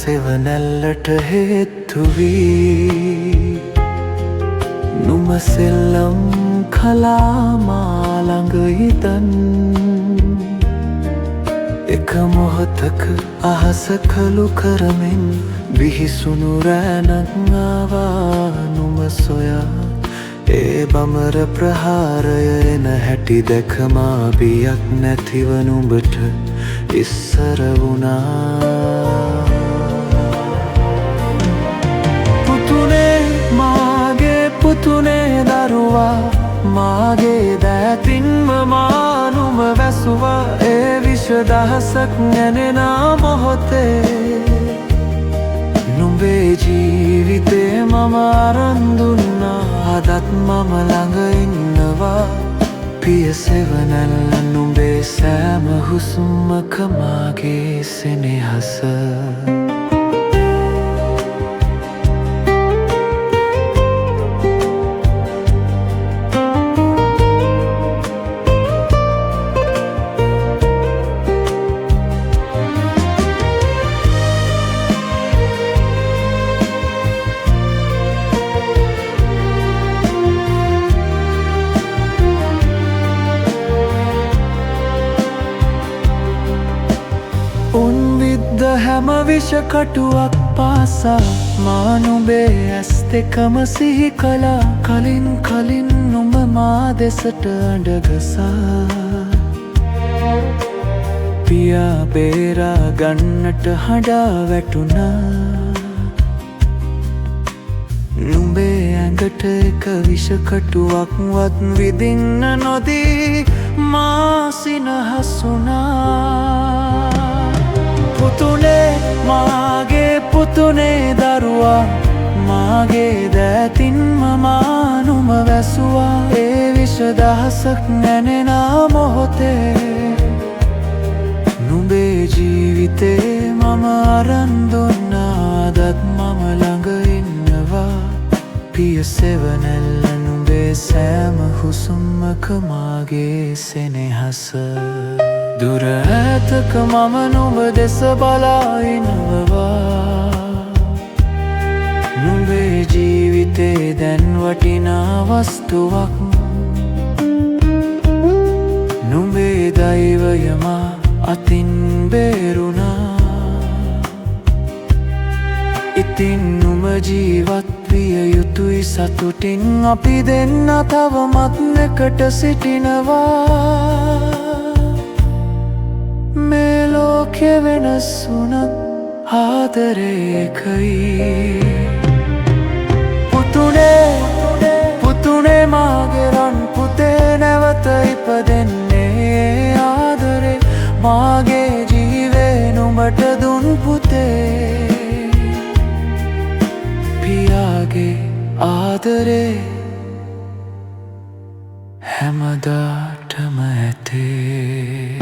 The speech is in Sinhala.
සෙවනැල්ලට හේතු වී නුඹ සෙල්ලම් කළා මා ළඟ ඉදන් එක මොහොතක අහස කළු කරමින් විහිසුණු රැණක් ආවා නුඹ සොයා ඒ බමර ප්‍රහාරය එන හැටි දැක මා බියක් නැතිව නුඹට ඉස්සර වුණා පුතුනේ මාගේ පුතුනේ දරුවා මාගේ දෑතින්ම මා නුඹ වැසුවා ඒ විෂ දහසක් නැනෙන මොහොතේ නුඹේ ජීවිතේ මම අරන් දුන්නා අදත් මම ළඟ ඉන්නවා පිය සෙවනැල්ල නුඹේ සෑම හුස්මක මාගේ සෙනෙහස උන් විද්ද හැම විෂකටුවක් පාසා මා නුඹේ ඇස් දෙකම සිහි කළා කලින් නුඹ මා දෙසට අඬගසා පියා බේරා ගන්නට හඬා වැටුණා නුඹේ ඇඟට එක විෂකටුවක්වත් විදින්න නොදී මා සිනහස් වුණා පුතුනේ මාගේ පුතුනේ දරුවා මාගේ දෑතින්ම මා නුඹ වැසුවා ඒ විෂ දහසක් නැනෙන මොහොතේ නුඹේ ජීවිතේ මම අරන් දුන්නා අදත් මම ළඟ ඉන්නවා පිය සෙවනැල්ල නුඹේ සෑම හුස්මක මාගේ සෙනෙහස දුර ඈතක මම නුඹ දෙස බලා ඉන්නවා නුඹේ ජීවිතේ දැන් වටිනා වස්තුවක් නුඹේ දෛවය මා අතින් බේරුණා ඉතින් නුඹ ජීවත් විය යුතුයි සතුටින් අපි දෙන්න තවමත් එකට සිටිනවා මේ ලෝකෙ වෙනස් වුණත් ආදරේ එකයි පුතුනේ මාගේ රන් පුතේ නැවත ඉපදෙන්නේ ආදරේ මාගේ ජීවේ නුඹට දුන් පුතේ පියාගේ ආදරේ හැමදාටම ඇතේ